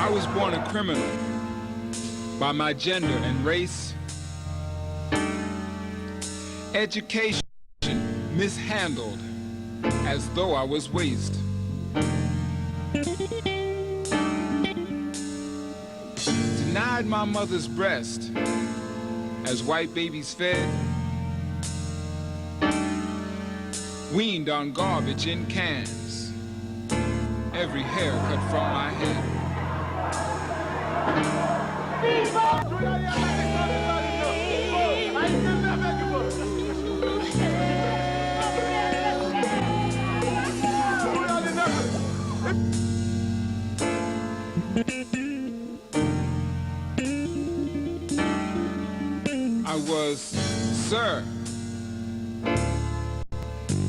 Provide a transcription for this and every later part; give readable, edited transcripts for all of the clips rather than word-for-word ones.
I was born a criminal by my gender and race. Education mishandled as though I was waste. Denied my mother's breast as white babies fed. Weaned on garbage in cans. Every hair cut from my head. I was, sir.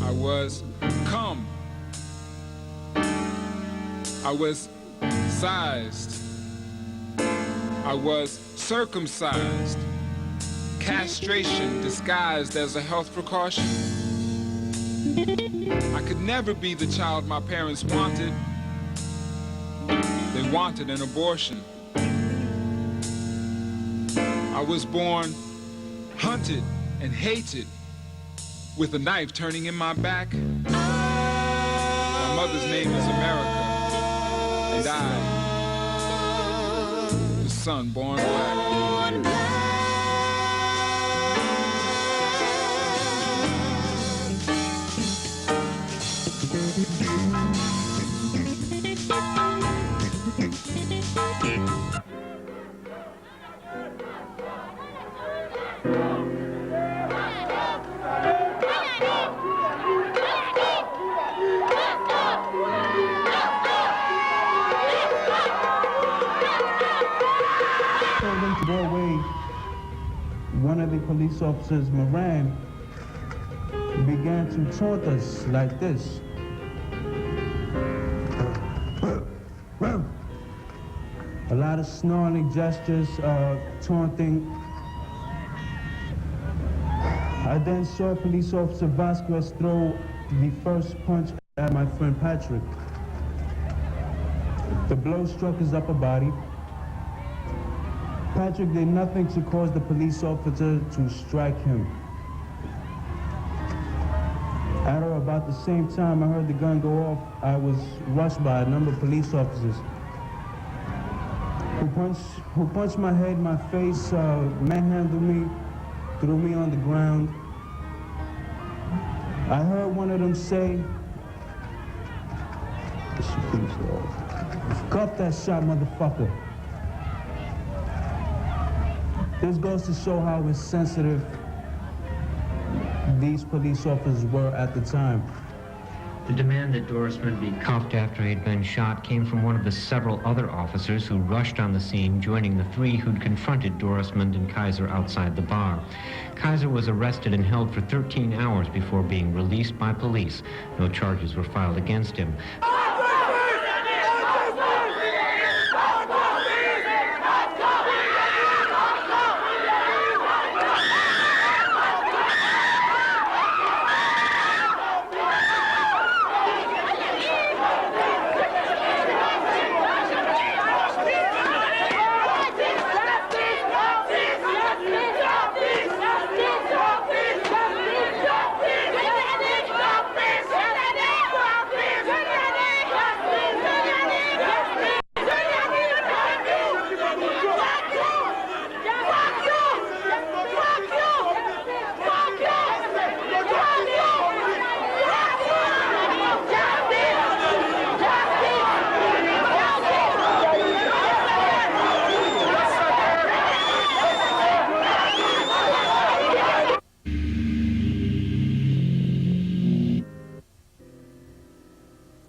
I was, come. I was sized. I was circumcised. Castration disguised as a health precaution. I could never be the child my parents wanted. They wanted an abortion. I was born hunted and hated with a knife turning in my back. My mother's name is America, and I, the son born black. One of the police officers, Moran, began to taunt us like this. A lot of snarling gestures, taunting. I then saw Police Officer Vasquez throw the first punch at my friend Patrick. The blow struck his upper body. Patrick did nothing to cause the police officer to strike him. At or about the same time I heard the gun go off, I was rushed by a number of police officers who punched my head, my face, manhandled me, threw me on the ground. I heard one of them say, "Cuff that shot, motherfucker." This goes to show how insensitive these police officers were at the time. The demand that Dorismond be cuffed after he had been shot came from one of the several other officers who rushed on the scene, joining the three who'd confronted Dorismond and Kaiser outside the bar. Kaiser was arrested and held for 13 hours before being released by police. No charges were filed against him.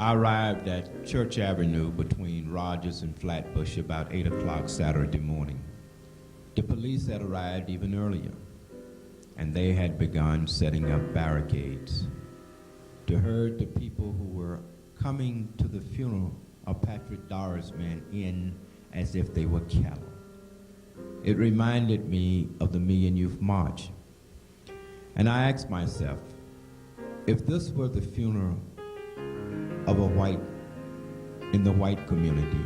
I arrived at Church Avenue between Rogers and Flatbush about 8 o'clock Saturday morning. The police had arrived even earlier, and they had begun setting up barricades to herd the people who were coming to the funeral of Patrick Dorismond in as if they were cattle. It reminded me of the Million Youth March. And I asked myself, if this were the funeral of a white, in the white community,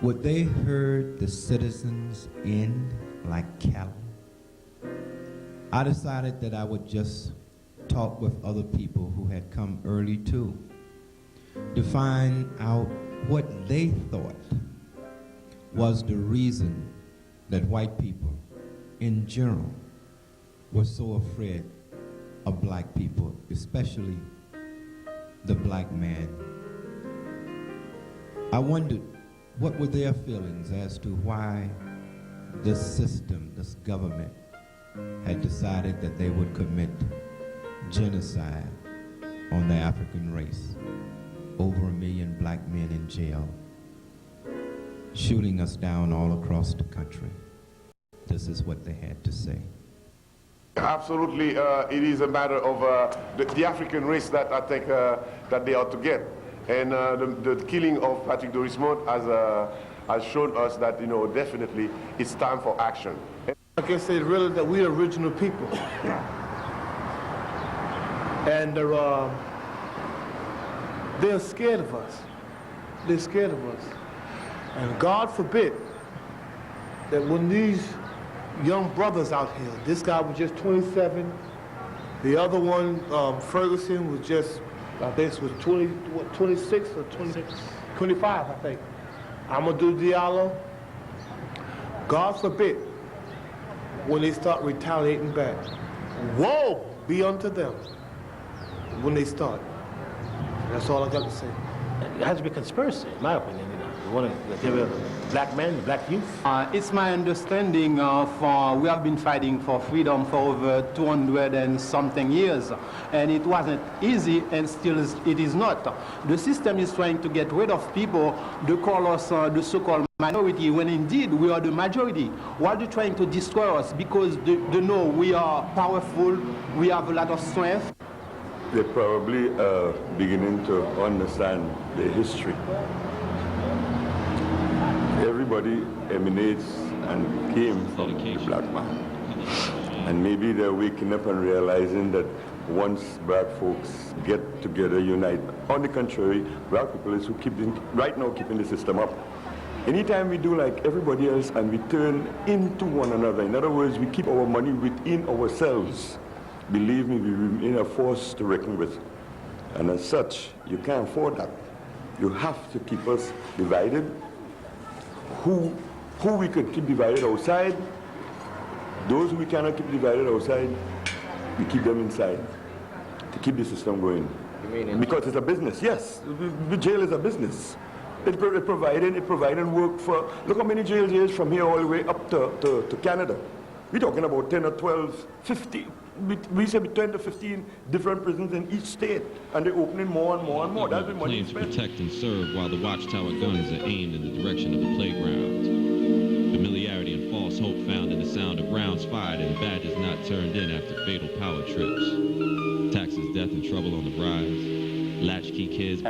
Would they herd the citizens in like cattle? I decided that I would just talk with other people who had come early too, to find out what they thought was the reason that white people in general were so afraid of black people, especially the black man. I wondered what were their feelings as to why this system, this government, had decided that they would commit genocide on the African race. Over 1 million black men in jail, shooting us down all across the country. This is what they had to say. Absolutely, it is a matter of the African race that I think that they ought to get. And the killing of Patrick Dorismond has shown us that, you know, definitely it's time for action. I can say really that we're original people. And they're scared of us. They're scared of us. And God forbid that when these young brothers out here, this guy was just 27, the other one, Ferguson, was just, I think it was 26 or 25, I think. Amadou Diallo. God forbid when they start retaliating back. Woe be unto them when they start. That's all I got to say. It has to be a conspiracy, in my opinion. You want to give a black man, black youth. It's my understanding of we have been fighting for freedom for over 200 and something years, and it wasn't easy, and still it is not. The system is trying to get rid of people. They call us the so-called minority, when indeed we are the majority. Why are they trying to destroy us? Because they know we are powerful, we have a lot of strength. They're probably beginning to understand the history. Everybody emanates and came from the black man. And maybe they're waking up and realizing that once black folks get together, unite. On the contrary, black people is who right now keeping the system up. Anytime we do like everybody else and we turn into one another, in other words, we keep our money within ourselves, believe me, we remain a force to reckon with. And as such, you can't afford that. You have to keep us divided. Who we could keep divided outside, those who we cannot keep divided outside, we keep them inside to keep the system going. Because it's a business, yes. The jail is a business. It's providing work for, look how many jails there is from here all the way up to Canada. We're talking about 10 or 12, 50, we say 10 to 15 different prisons in each state, and they're opening more and more and more. That's the money claims to protect and serve while the watchtower guns are aimed in the direction of the playground. Familiarity and false hope found in the sound of rounds fired and badges not turned in after fatal power trips. Taxes, death, and trouble on the rise. Latchkey kids.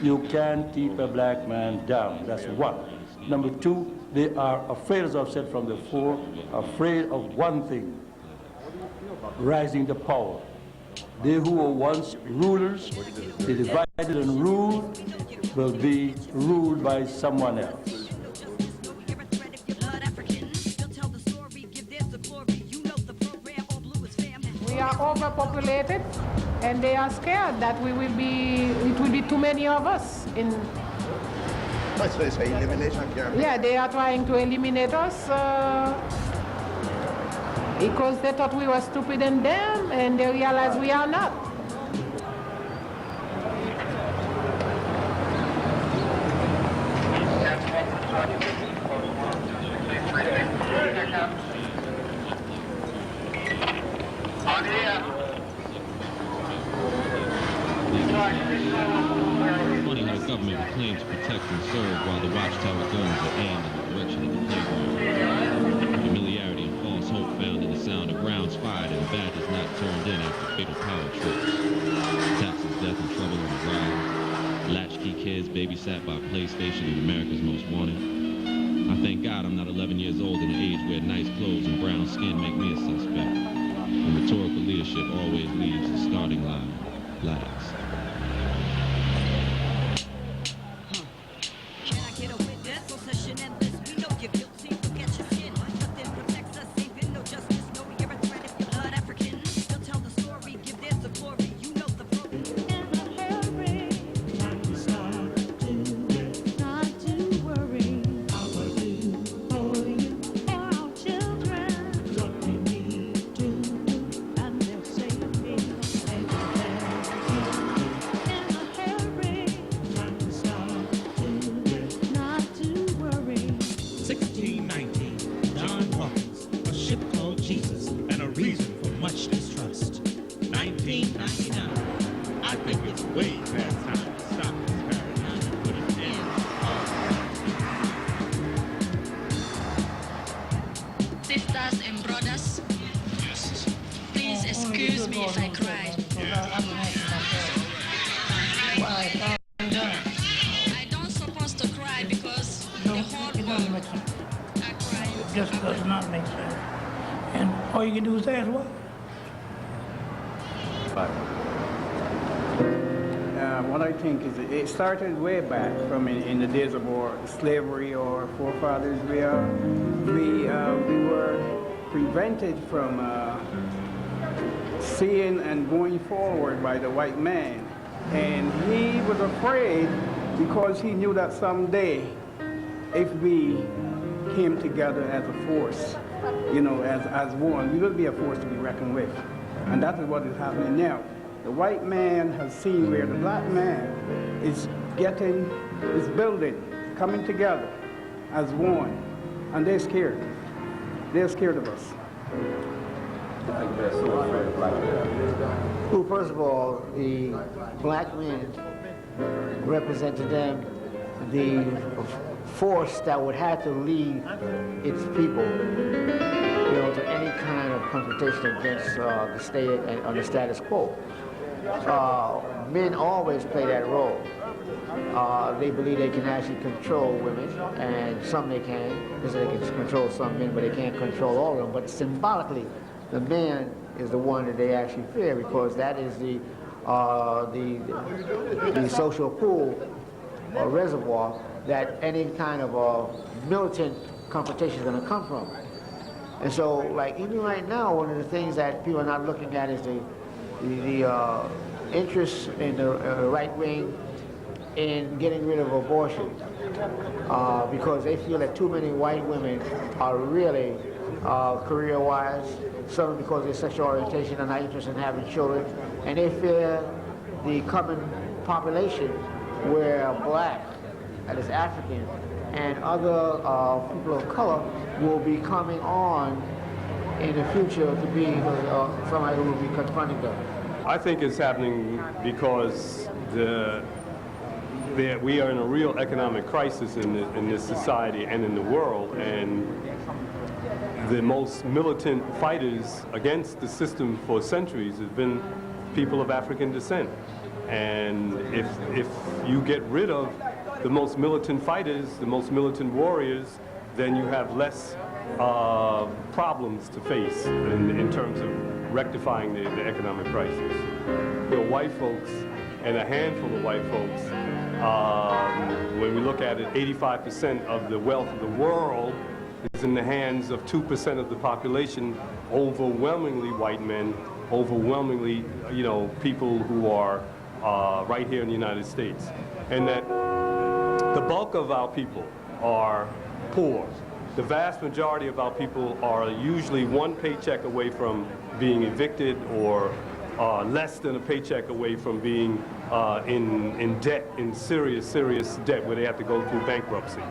You can't keep a black man down. That's one. Number two, they are afraid, as I've said from before, afraid of one thing: rising to power. They who were once rulers, they divided and ruled, will be ruled by someone else. We are overpopulated, and they are scared that it will be too many of us. Yeah, they are trying to eliminate us because they thought we were stupid and dumb, and they realize we are not. Funny how the government would claim to protect and serve while the watchtower guns are aimed in the direction of the playground. Familiarity and false hope found in the sound of rounds fired and badges not turned in after fatal power trips. Taxes, death, and trouble on the rise. Latchkey kids babysat by PlayStation and America's Most Wanted. I thank God I'm not 11 years old in an age where nice clothes and brown skin make me a suspect. And rhetorical leadership always leaves the starting line last. Can I get a witness? if I cried. I don't supposed to cry because the whole world I cry. It just does not make sense. And all you can do is ask what? What I think is it started way back from in the days of our slavery or forefathers. We were prevented from seeing and going forward by the white man. And he was afraid because he knew that someday if we came together as a force, you know, as one, we will be a force to be reckoned with. And that is what is happening now. The white man has seen where the black man is building, coming together as one, and they're scared. They're scared of us. Well, first of all, the black men represent to them the force that would have to lead its people, you know, to any kind of confrontation against the state and the status quo. Men always play that role. They believe they can actually control women, and some they can, because they can control some men, but they can't control all of them. But symbolically, the man is the one that they actually fear, because that is the social pool or reservoir that any kind of militant confrontation is going to come from. And so, like, even right now, one of the things that people are not looking at is the interest in the right wing in getting rid of abortion, because they feel that too many white women are really career-wise, some because of their sexual orientation are not interested in having children, and they fear the coming population where black, that is African, and other people of color will be coming on in the future to be somebody who will be confronting them. I think it's happening because we are in a real economic crisis in this society and in the world, and the most militant fighters against the system for centuries have been people of African descent. And if you get rid of the most militant fighters, the most militant warriors, then you have less problems to face in terms of rectifying the economic crisis. The white folks, and a handful of white folks, when we look at it, 85% of the wealth of the world is in the hands of 2% of the population, overwhelmingly white men, overwhelmingly, you know, people who are right here in the United States. And that the bulk of our people are poor. The vast majority of our people are usually one paycheck away from being evicted, or less than a paycheck away from being in debt, in serious debt, where they have to go through bankruptcy.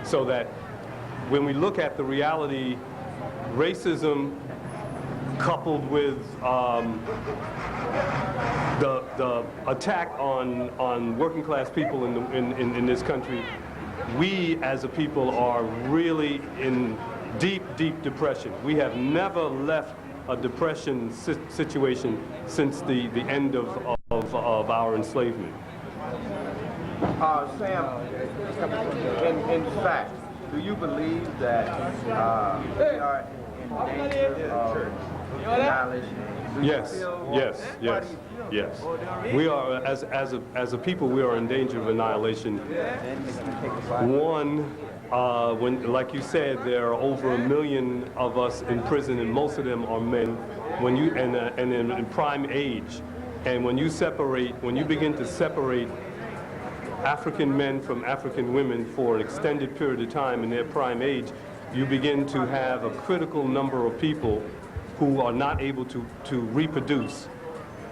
So that when we look at the reality, racism coupled with the attack on working class people in this country, we as a people are really in deep depression. We have never left a depression situation since the end of our enslavement. Sam, in fact, do you believe that we are in danger of annihilation? Yes. We are, as a people, we are in danger of annihilation. One, when, like you said, there are over 1 million of us in prison, and most of them are men. When you and in prime age, and when you begin to separate African men from African women for an extended period of time in their prime age, you begin to have a critical number of people who are not able to reproduce.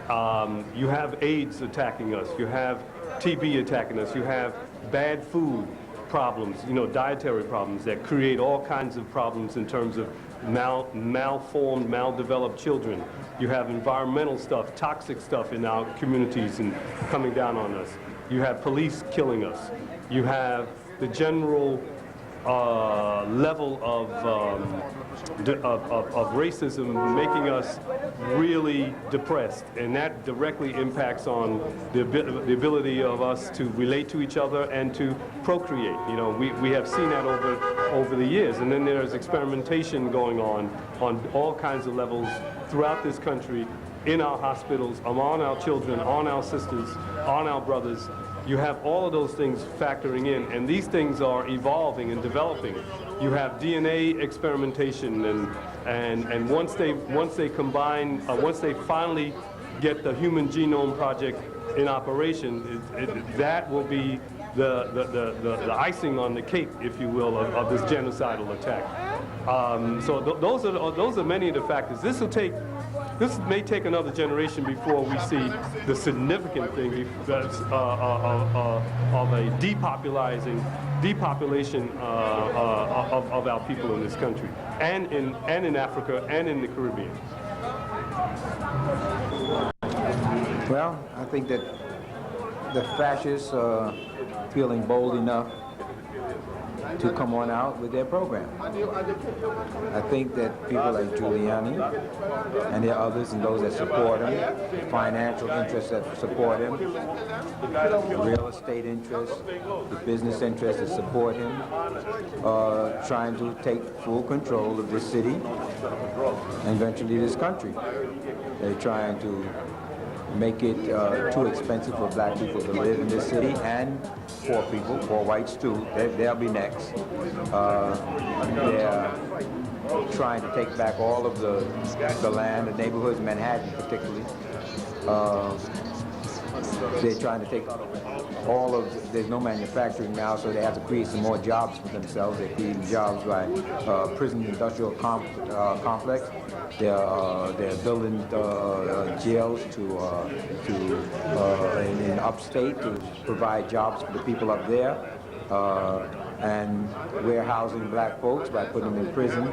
You have AIDS attacking us, you have TB attacking us, you have bad food problems, you know, dietary problems that create all kinds of problems in terms of malformed, maldeveloped children. You have environmental stuff, toxic stuff in our communities and coming down on us. You have police killing us. You have the general level of racism, making us really depressed, and that directly impacts on the ability of us to relate to each other and to procreate. You know, we have seen that over the years, and then there's experimentation going on all kinds of levels throughout this country, in our hospitals, on our children, on our sisters, on our brothers. You have all of those things factoring in, and these things are evolving and developing. You have DNA experimentation, and once they combine, once they finally get the Human Genome Project in operation, that will be the icing on the cake, if you will, of this genocidal attack. So those are many of the factors. This may take another generation before we see the significant thing of a depopulation of our people in this country, and in Africa and in the Caribbean. Well, I think that the fascists are feeling bold enough to come on out with their program. I think that people like Giuliani and there are others and those that support him, financial interests that support him, the real estate interests, the business interests that support him, are trying to take full control of this city and eventually this country. They're trying to make it too expensive for black people to live in this city, and poor people, poor whites too. They'll be next. They're trying to take back all of the land, the neighborhoods, Manhattan particularly. They're trying to take all of, there's no manufacturing now, so they have to create some more jobs for themselves. They're creating jobs by prison industrial complex. They're building jails in upstate to provide jobs for the people up there, and warehousing black folks by putting them in prison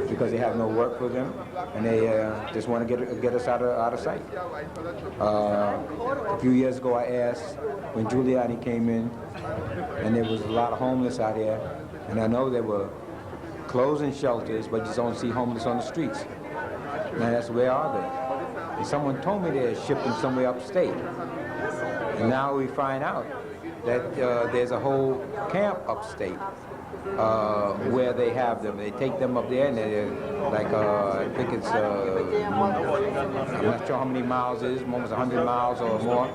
because they have no work for them, and they just want to get us out of sight. A few years ago, I asked when Giuliani came in, and there was a lot of homeless out here, and I know there were closing shelters, but you just don't see homeless on the streets. Now that's where are they? And someone told me they're shipping somewhere upstate. And now we find out that there's a whole camp upstate where they have them. They take them up there, and they're like, I think it's, I'm not sure how many miles it is, almost 100 miles or more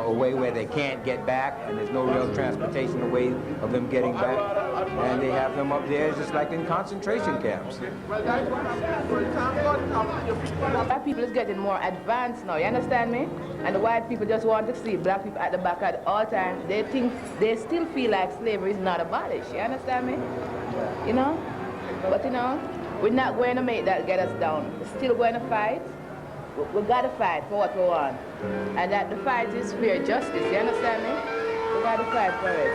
away, where they can't get back, and there's no real transportation away of them getting back. And they have them up there just like in concentration camps. Black people is getting more advanced now, you understand me? And the white people just want to see black people at the back at all times. They still feel like slavery is not abolished, you understand me? You know? But you know, we're not going to make that get us down. We're still going to fight. We got to fight for what we want. And that the fight is fair justice, you understand me? We got to fight for it.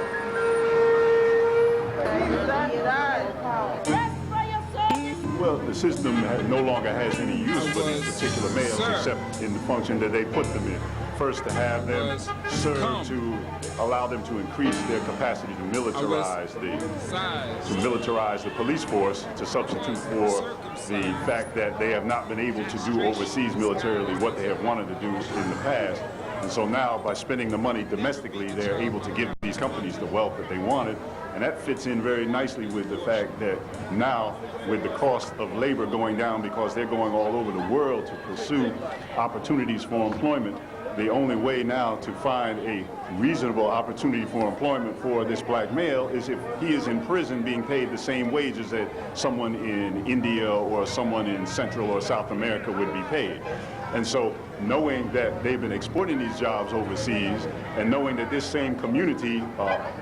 Well, the system no longer has any use for these particular males, except in the function that they put them in. First, to have them serve to allow them to increase their capacity to militarize the police force, to substitute for the fact that they have not been able to do overseas militarily what they have wanted to do in the past. And so now, by spending the money domestically, they're able to give these companies the wealth that they wanted. And that fits in very nicely with the fact that now, with the cost of labor going down because they're going all over the world to pursue opportunities for employment, the only way now to find a reasonable opportunity for employment for this black male is if he is in prison being paid the same wages that someone in India or someone in Central or South America would be paid. And so, knowing that they've been exporting these jobs overseas, and knowing that this same community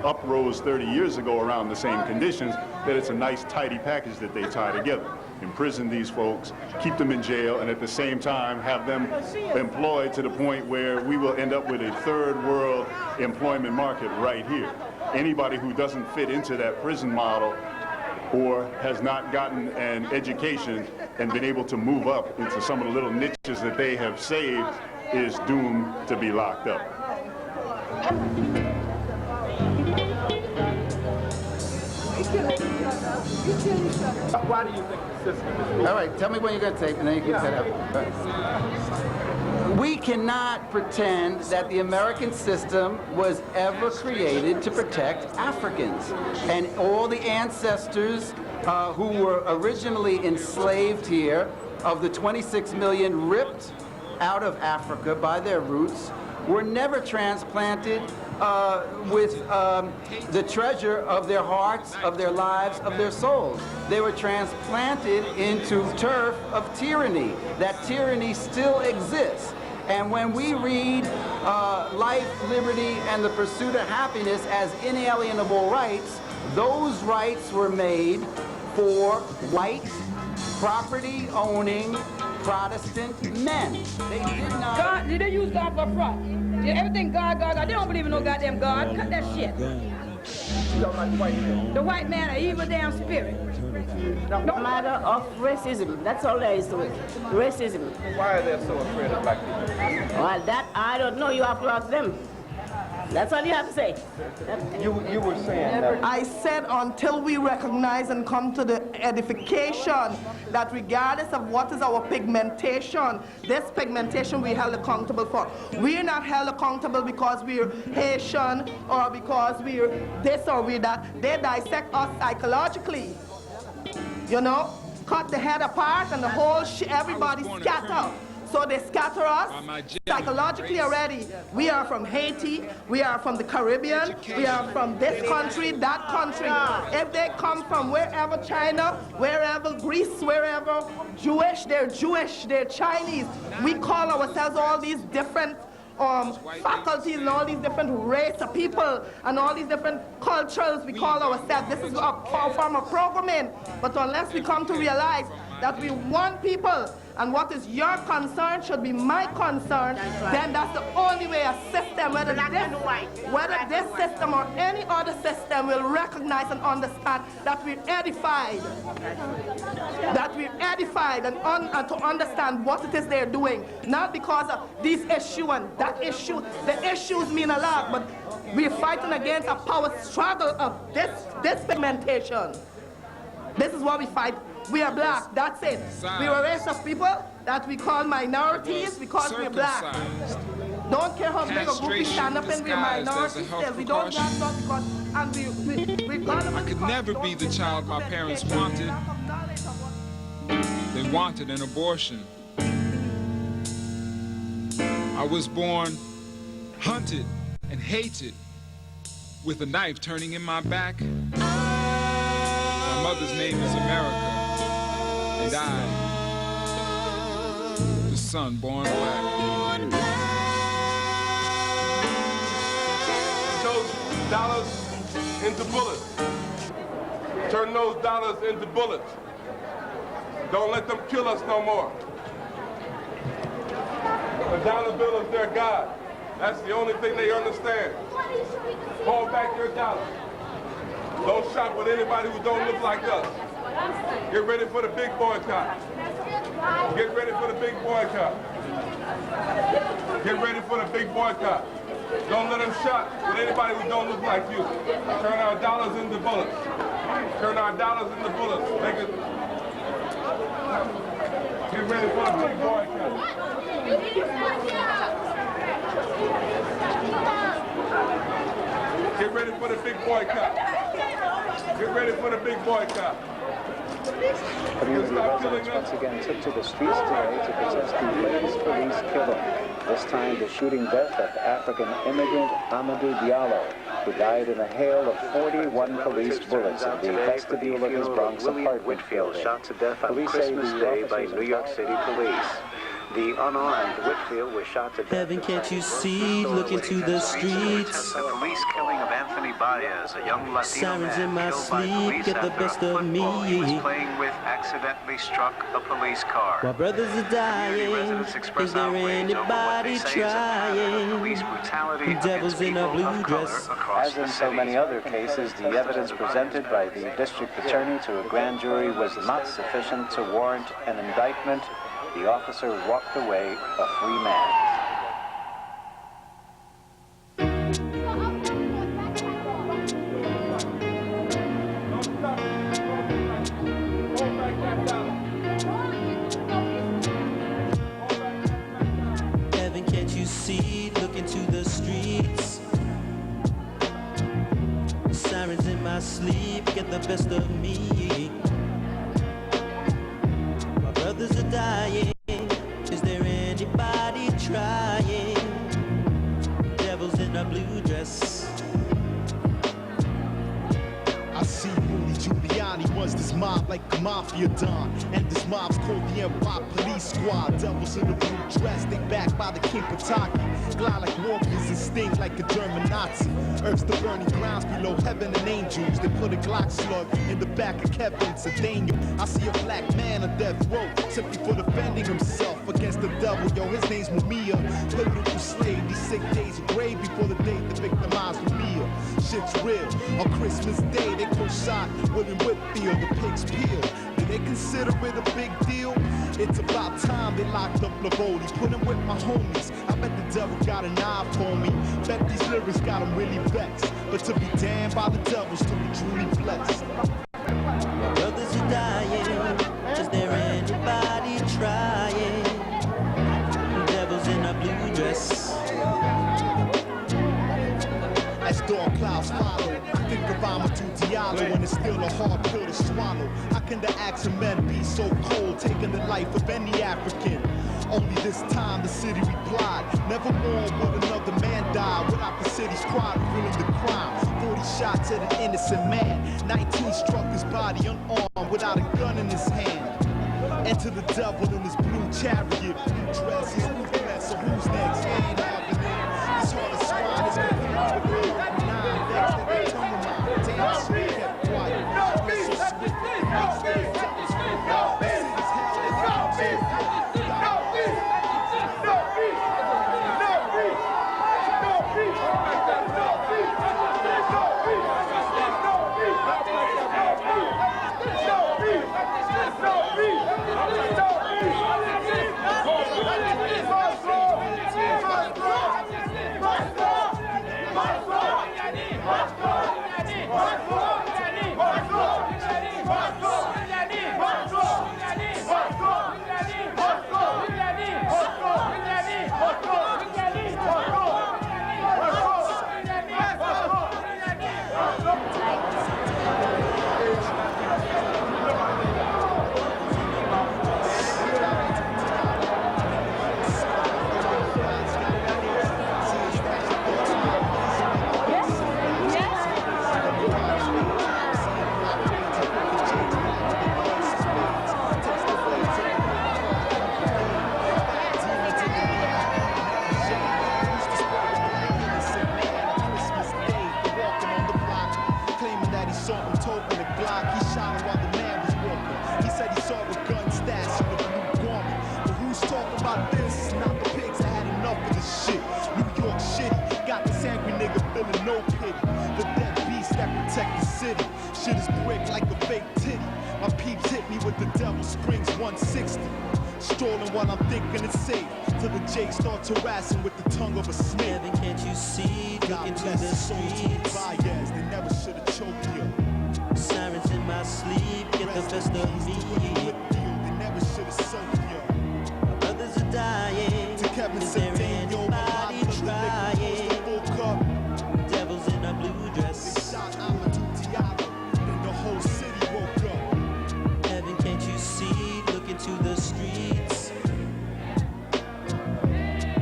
uprose 30 years ago around the same conditions, that it's a nice, tidy package that they tie together. Imprison these folks, keep them in jail, and at the same time have them employed to the point where we will end up with a third world employment market right here. Anybody who doesn't fit into that prison model or has not gotten an education and been able to move up into some of the little niches that they have saved is doomed to be locked up. Why do you think the system is? All right, tell me when you're going to tape, and then you can set up. We cannot pretend that the American system was ever created to protect Africans. And all the ancestors who were originally enslaved here, of the 26 million ripped out of Africa by their roots, were never transplanted with the treasure of their hearts, of their lives, of their souls. They were transplanted into turf of tyranny. That tyranny still exists. And when we read life, liberty, and the pursuit of happiness as inalienable rights, those rights were made for white, property-owning, Protestant men. They did not... God, did they use God for fraud? Everything God. They don't believe in no goddamn God. Cut that shit. The white man, an evil damn spirit. No matter of racism. That's all there is to it. Racism. Why are they so afraid of black people? Well, that I don't know. You have to ask them. That's all you have to say. You were saying that. I said until we recognize and come to the edification that regardless of what is our pigmentation, this pigmentation we held accountable for. We're not held accountable because we're Haitian or because we're this or we're that. They dissect us psychologically. You know? Cut the head apart and the whole everybody scatter. So they scatter us psychologically already. We are from Haiti, we are from the Caribbean, we are from this country, that country. If they come from wherever, China, wherever, Greece, wherever, Jewish, they're Chinese. We call ourselves all these different faculties and all these different race of people and all these different cultures we call ourselves. This is a form of programming. But unless we come to realize that we want people and what is your concern should be my concern, then that's the only way a system, whether this system or any other system will recognize and understand that we're edified. That we're edified and to understand what it is they're doing. Not because of this issue and that issue. The issues mean a lot, but we're fighting against a power struggle of this pigmentation. This is what we fight. We are black, that's it. We were a race of people that we call minorities because we're black. Don't care how big a group we stand up and we're minorities still. We don't stand up because, and we call them. I could never be the child my parents wanted. They wanted an abortion. I was born hunted and hated with a knife turning in my back. My mother's name is America. And I, the son born black. Those dollars into bullets. Turn those dollars into bullets. Don't let them kill us no more. The dollar bill is their God. That's the only thing they understand. Hold back your dollars. Don't shop with anybody who don't look like us. Get ready for the big boycott. Get ready for the big boycott. Get ready for the big boycott. Don't let them shop with anybody who don't look like you. Turn our dollars into bullets. Turn our dollars into bullets. Make it. Get ready for the big boycott. Get ready for the big boycott. Get ready for the big boycott. Community residents once again took to the streets today to protest the latest police killing. This time the shooting death of African immigrant Amadou Diallo, who died in a hail of 41 police bullets in the vestibule of his Bronx apartment building. Shot to death on Christmas Day by New York City police. The unarmed Whitfield was shot to death. Heaven, can't you see? Look into the streets. The police killing of Anthony Baez, a young Latino Sirens in man my killed by sleep, police get the after best a of me. football he was playing with accidentally struck a police car. While brothers are dying, is there anybody trying? Police brutality Devils in a blue dress. As in so many other cases, the evidence presented by the district attorney to a grand jury was not sufficient to warrant an indictment. The officer walked away a free man. my sleep get the best of me. My brothers are dying. Is there anybody trying? Devils in a blue dress. I see Rudy Giuliani was this mob like a mafia don. And this mob's called the Empire Police Squad. Devils in a blue dress, they backed by the King Pataki. Glide like warriors and sting like a German Nazi. Earth's the burning grounds below heaven and angels. They put a Glock slug in the back of Kevin's a danger. I see a black man on death row, simply for defending himself against the devil. Yo, his name's Mumia. Political slave, these 6 days of grave before the day they victimized Mumia. Shit's real. On Christmas Day, they co-shot William Whitfield, the pig's peel. Do they consider it a big deal? It's about time they locked up Lavoli, put him with my homies. I bet the devil got an eye for me. Bet these lyrics got him really vexed. But to be damned by the devils to be truly blessed. My brothers are dying. Is there anybody trying? Devils in a blue dress. As dark clouds follow, I think of Amadou Diallo, and it's still a hard pill to swallow. How can the acts of men be so cold, taking the life of any African? Only this time the city replied, never more would another man die without the city's pride revealing the crime. 40 shots at an innocent man, 19 struck his body unarmed without a gun in his hand. Enter the devil in his blue chariot, blue dress, his blue dress, so who's next? He ain't having it. It's hard to swine, it's complete with real. While I'm thinking it's safe, till the J starts harassing with the tongue of a snake. Heaven, can't you see? God Look into bless the the souls to the streets. bias. They never should have choked you. Sirens in my sleep get the best of me. They never should have soaked you. My brothers are dying. To Kevin Is there said, yo, anybody trying? full cup. Devils in a blue dress. They shot Amadou Diallo, then the whole city woke up. Heaven, can't you see? Look into the streets.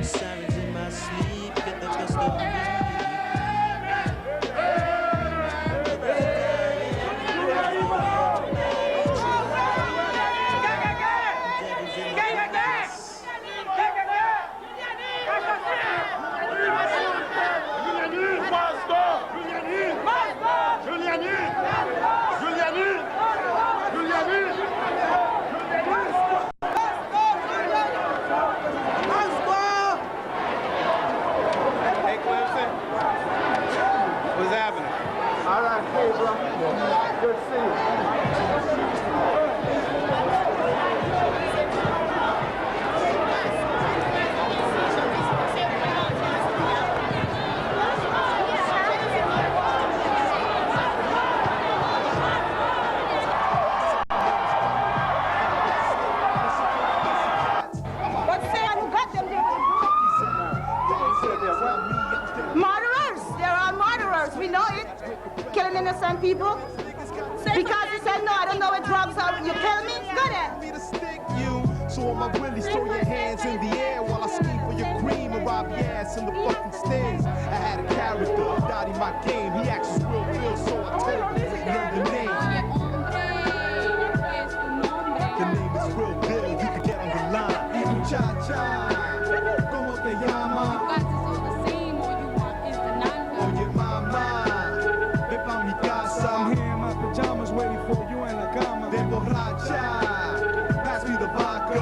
Sirens in my sleep get the best of me. killing innocent people? Because you said no, I don't know what drugs are. You kill me? Go there. So on my willies, throw your hands in the air while I scheme for your cream and rob your ass in the fucking stands. I had a character, Dottie my game. He acts as real Phil, so I told him, learn the name. The name is Real Bill, you can get on the line. Muchacha, ¿cómo te llamas? Oye mama, ve pa' mi casa. I'm here in my pajamas waiting for you in la cama. De borracha. Pass me the vodka.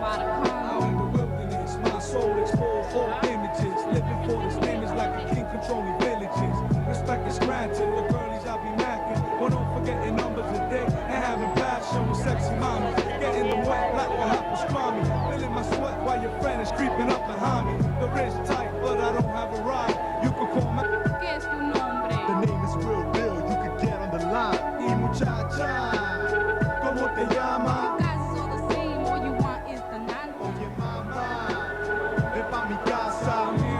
Out in the wilderness, my soul exposed all images. Living for this name is like a king controlling villages. Respect is granted, the girlies I be macking. But don't forget your numbers a day and having passion with sexy mamas. Getting the wet like a hot pastrami. Feeling my sweat while your friend is creeping up behind me. The wrist tight, but I don't have a ride. You can call me. The name is Real Bill, you can get on the line. Y muchacha. ¿Cómo te llamas? Oye mama, ven pa' mi casa.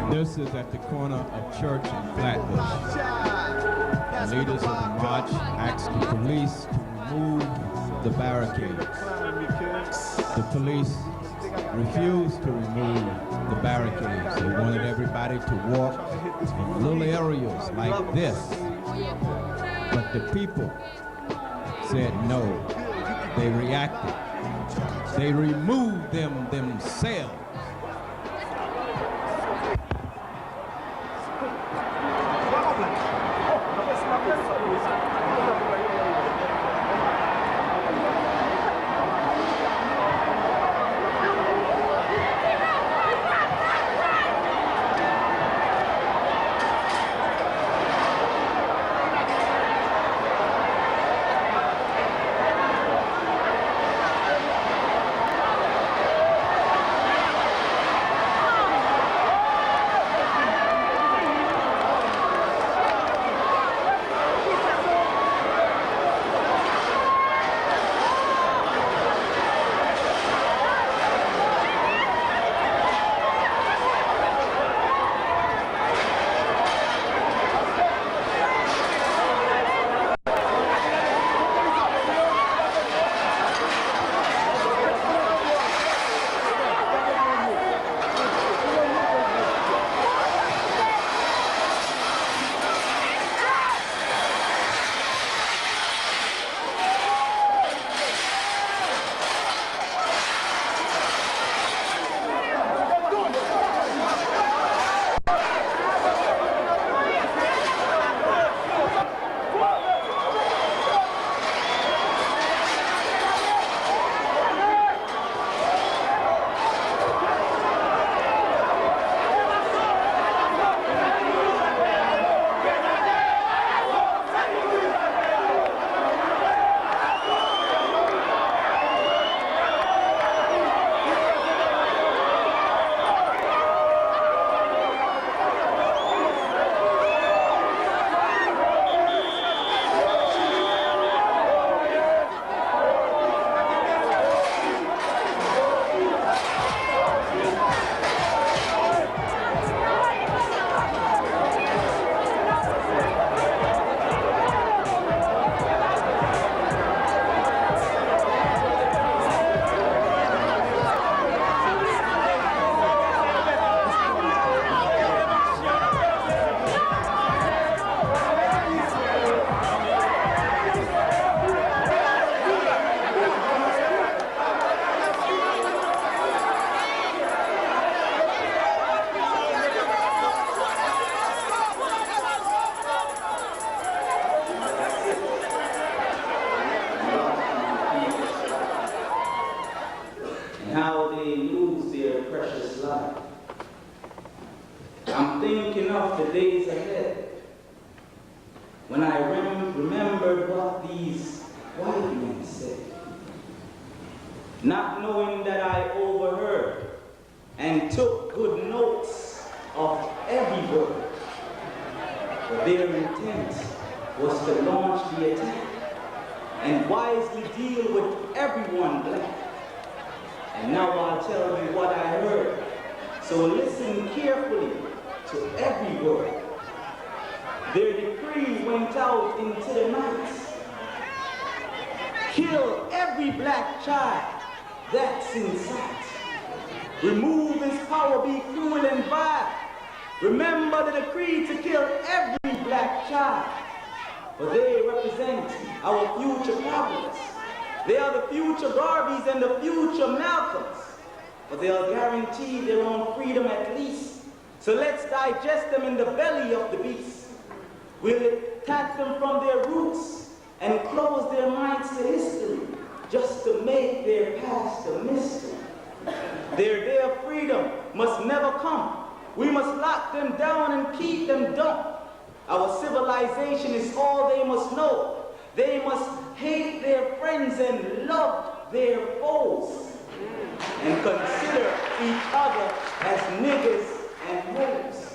This is at the corner of Church and Flatbush. The leaders of the march asked the police to remove the barricades. The police refused to remove the barricades. They wanted everybody to walk in little areas like this. But the people said no. They reacted. They removed them themselves. remembered what these white men said, not knowing that I overheard and took good notes of every word. For their intent was to launch the attack and wisely deal with everyone black. And now I'll tell you what I heard. So listen carefully to every word. Their decree went out into the night. Kill every black child that's in sight. Remove his power, be cruel and vile. Remember the decree to kill every black child. For they represent our future problems. They are the future Garveys and the future Malcolms. But they'll guarantee their own freedom at least. So let's digest them in the belly of the beast. We'll attack them from their roots and close their minds to history just to make their past a mystery. Their day of freedom must never come. We must lock them down and keep them dumb. Our civilization is all they must know. They must hate their friends and love their foes. And consider each other as niggas and hoes.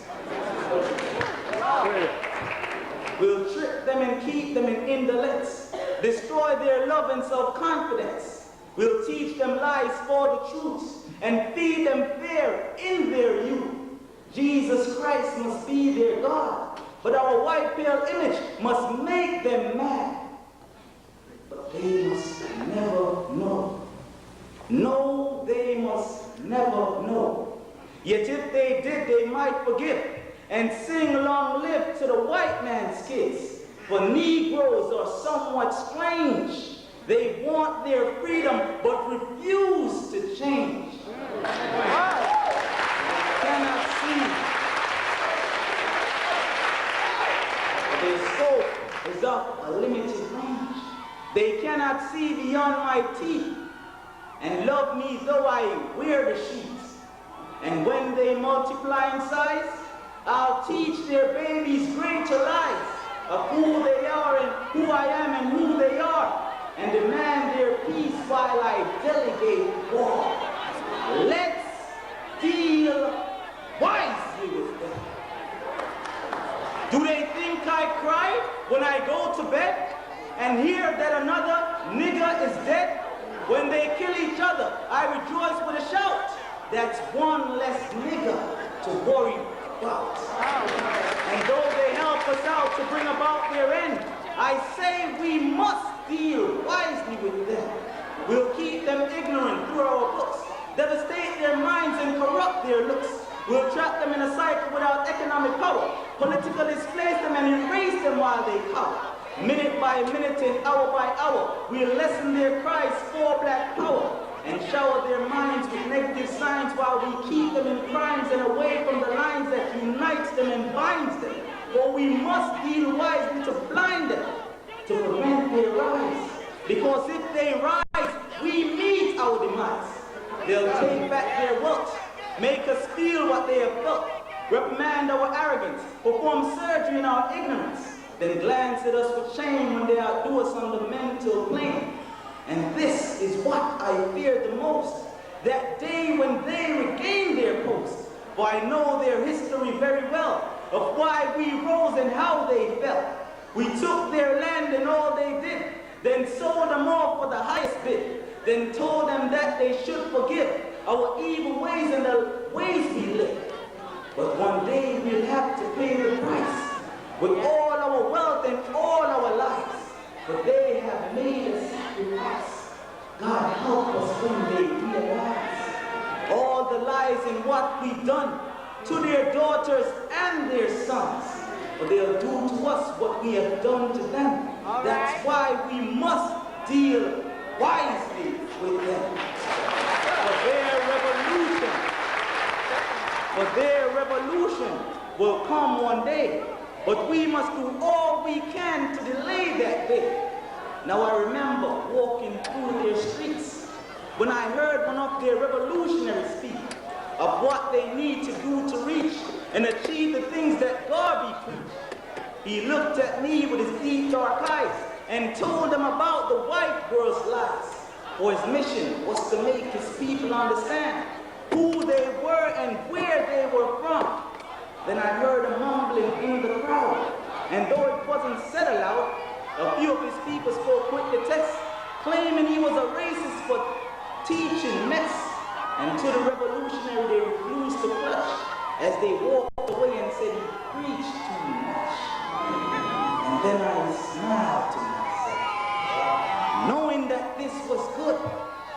We'll trick them and keep them in indolence. Destroy their love and self-confidence. We'll teach them lies for the truth and feed them fear in their youth. Jesus Christ must be their God, but our white pale image must make them mad. But they must never know. No, they must never know. Yet if they did, they might forgive and sing long live to the white man's kids. For Negroes are somewhat strange. They want their freedom but refuse to change. Cannot see. Their scope is of a limited range. They cannot see beyond my teeth and love me though I wear the sheets. And when they multiply in size, I'll teach their babies greater lies of who they are and who I am and who they are, and demand their peace while I delegate war. Let's deal wisely with them. Do they think I cry when I go to bed and hear that another nigger is dead? When they kill each other, I rejoice with a shout. That's one less nigger to worry about. And though they help us out to bring about their end, I say we must deal wisely with them. We'll keep them ignorant through our books, devastate their minds and corrupt their looks. We'll trap them in a cycle without economic power, politically displace them and erase them while they cower. Minute by minute and hour by hour, we'll lessen their cries for black power and shower their minds with negative signs while we keep them in crimes and away from the lines that unites them and binds them. For we must deal wisely to blind them, to prevent their rise. Because if they rise, we meet our demise. They'll take back their wealth, make us feel what they have felt, reprimand our arrogance, perform surgery in our ignorance, then glance at us with shame when they outdo us on the mental plane. And this is what I fear the most, that day when they regain their post. For I know their history very well, of why we rose and how they fell. We took their land and all they did, then sold them off for the highest bid, then told them that they should forgive our evil ways and the ways we live. But one day we'll have to pay the price with all our wealth and all our lives. But they have made a sacrifice. God help us when they realize all the lies and what we've done to their daughters and their sons. But they'll do to us what we have done to them. That's why we must deal wisely with them. For their revolution will come one day. But we must do all we can to delay that day. Now I remember walking through their streets when I heard one of their revolutionaries speak of what they need to do to reach and achieve the things that Garvey preached. He looked at me with his deep dark eyes and told them about the white girl's lies. For his mission was to make his people understand who they were and where they were from. Then I heard a mumbling in the crowd, and though it wasn't said aloud, a few of his people spoke with the text, claiming he was a racist for teaching mess. And to the revolutionary they refused to clutch as they walked away and said he preached too much. then I smiled to myself, knowing that this was good,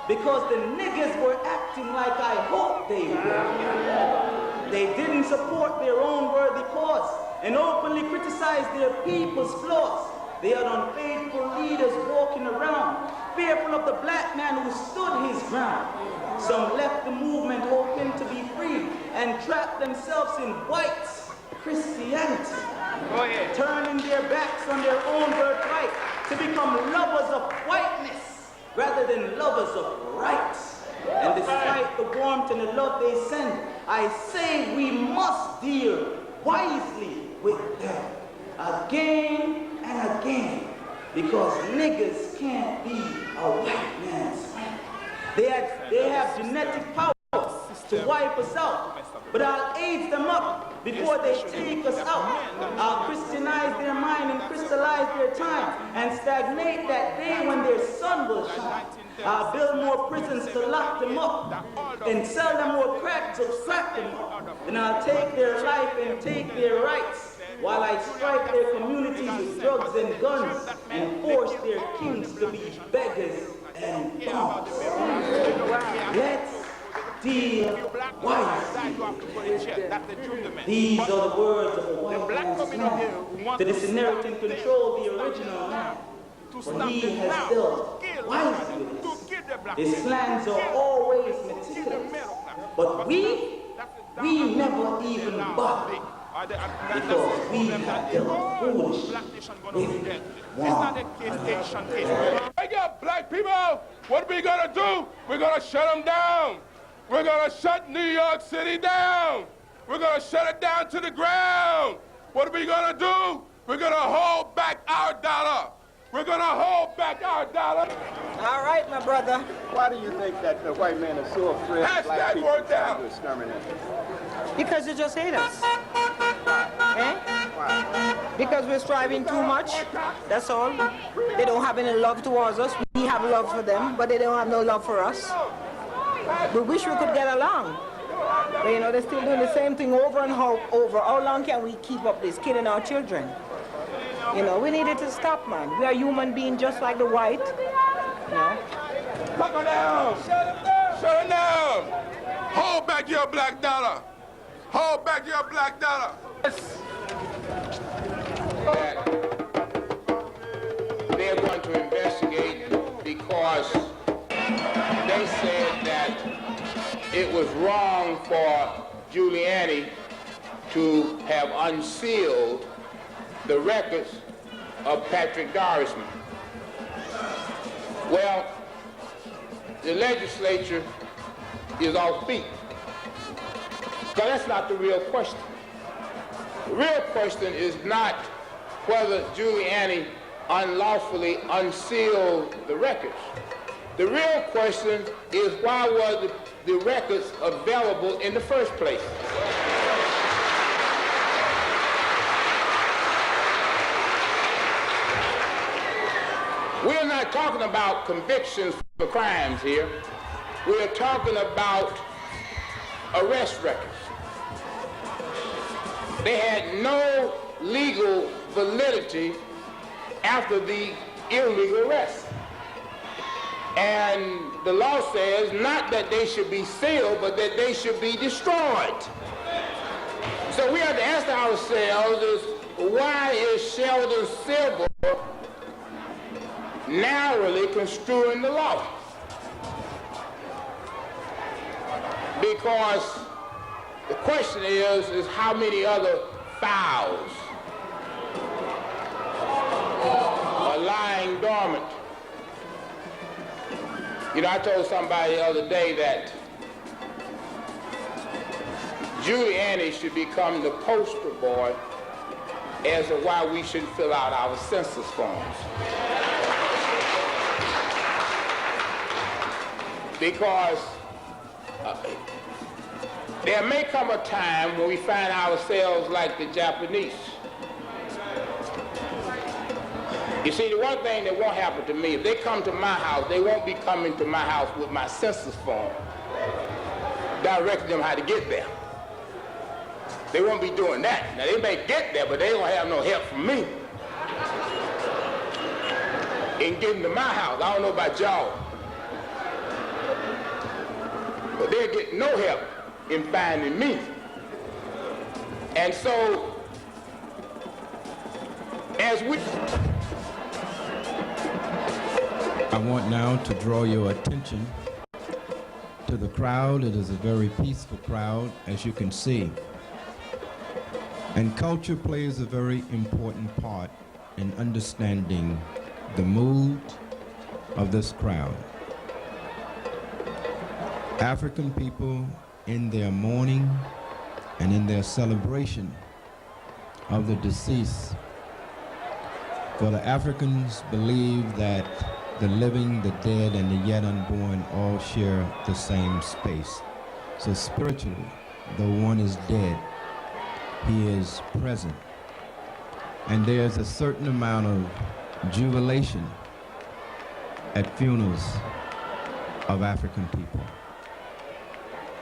because the niggas were acting like I hoped they would. They didn't support their own worthy cause and openly criticized their people's flaws. They had unfaithful leaders walking around, fearful of the black man who stood his ground. Some left the movement hoping to be free and trapped themselves in white Christianity, turning their backs on their own birthright to become lovers of whiteness rather than lovers of rights. And despite the warmth and the love they send, I say we must deal wisely with them again and again, because niggas can't be a white man's friend. They have genetic power to wipe us out, but I'll age them up before they take us out. I'll Christianize their mind and crystallize their time and stagnate that day when their sun will shine. I'll build more prisons to lock them up and sell them more crack to crack them up. Then I'll take their life and take their rights while I strike their communities with drugs and guns and force their kings to be beggars and bums. Let's deal wisely. These are the words of a white man's man. To disinherit and control the original man. For he has dealt wisely with us. His plans are always meticulous. But we never even bother. Because we have dealt foolishly with one. Wake up, black people! What are we gonna do? We're gonna shut them down. We're gonna shut New York City down. We're gonna shut it down to the ground. What are we gonna do? We're gonna hold back our dollar. We're gonna hold back our dollar. All right, my brother. Why do you think that the white man is so afraid of black people trying to exterminate? Because they just hate us. Eh? Because we're striving too much. That's all. They don't have any love towards us. We have love for them, but they don't have no love for us. We wish we could get along. But you know, they're still doing the same thing over and over. How long can we keep up this, killing our children? You know, we need it to stop, man. We are human beings just like the white. You know? Lock her down! Shut it down! Shut it down! Hold back your black dollar! Hold back your black dollar! That they're going to investigate because they said that it was wrong for Giuliani to have unsealed the records of Patrick Dorismond. Well, the legislature is off beat. Because that's not the real question. The real question is not whether Giuliani unlawfully unsealed the records. The real question is why were the records available in the first place? We're not talking about convictions for crimes here. We're talking about arrest records. They had no legal validity after the illegal arrest. And the law says not that they should be sealed, but that they should be destroyed. So we have to ask ourselves is, why is Sheldon Silver narrowly construing the law? Because the question is how many other files are lying dormant? You know, I told somebody the other day that Giuliani should become the poster boy as to why we should fill out our census forms. Because there may come a time when we find ourselves like the Japanese. You see, the one thing that won't happen to me, if they come to my house, they won't be coming to my house with my census form, directing them how to get there. They won't be doing that. Now, they may get there, but they don't have no help from me. in getting to my house. I don't know about y'all. But they'll get no help in finding me. And so, as we... I want now to draw your attention to the crowd. It is a very peaceful crowd, as you can see. And culture plays a very important part in understanding the mood of this crowd. African people, in their mourning and in their celebration of the deceased, for the Africans believe that the living, the dead, and the yet unborn all share the same space. So spiritually, though one is dead, he is present. And there's a certain amount of jubilation at funerals of African people.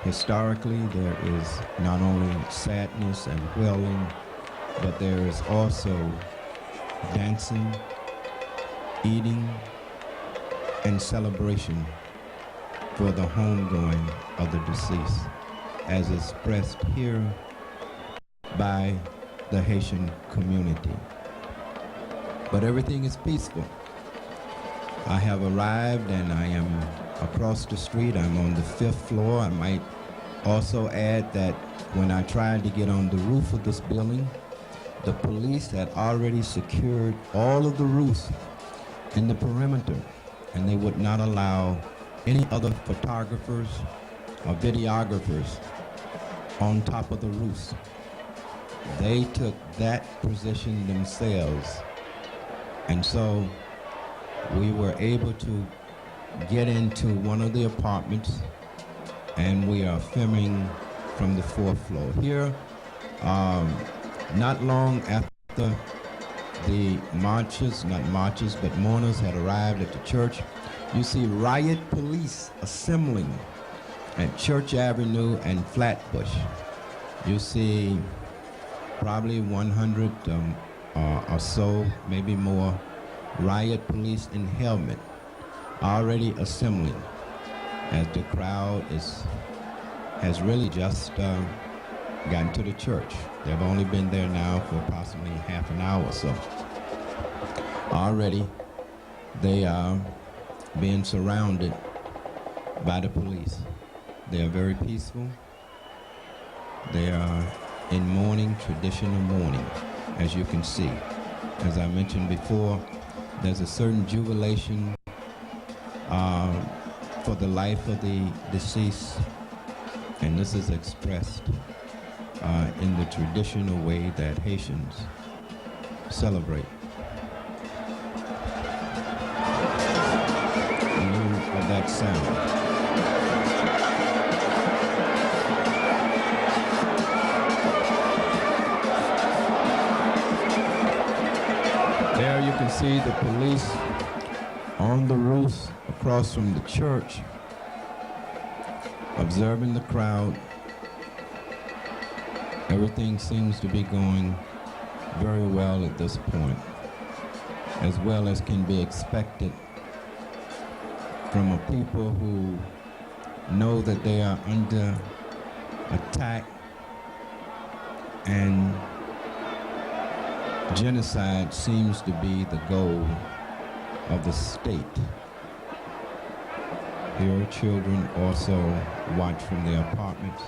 Historically, there is not only sadness and wailing, but there is also dancing, eating, and celebration for the homegoing of the deceased, as expressed here by the Haitian community. But everything is peaceful. I have arrived and I am across the street. I'm on the 5th floor. I might also add that when I tried to get on the roof of this building, the police had already secured all of the roofs in the perimeter, and they would not allow any other photographers or videographers on top of the roofs. They took that position themselves. And so we were able to get into one of the apartments, and we are filming from the 4th floor. Here, not long after the marches, not marches, but mourners had arrived at the church, you see riot police assembling at Church Avenue and Flatbush. You see probably 100 or so, maybe more, riot police in helmet already assembling as the crowd has really just gotten to the church. They've only been there now for approximately half an hour or so. Already they are being surrounded by the police. They are very peaceful. They are in mourning, traditional mourning, as you can see. As I mentioned before, there's a certain jubilation for the life of the deceased, and this is expressed in the traditional way that Haitians celebrate. Of that sound. There you can see the police on the roofs across from the church, observing the crowd. Everything seems to be going very well at this point, as well as can be expected from a people who know that they are under attack and genocide seems to be the goal of the state. Here, children also watch from their apartments.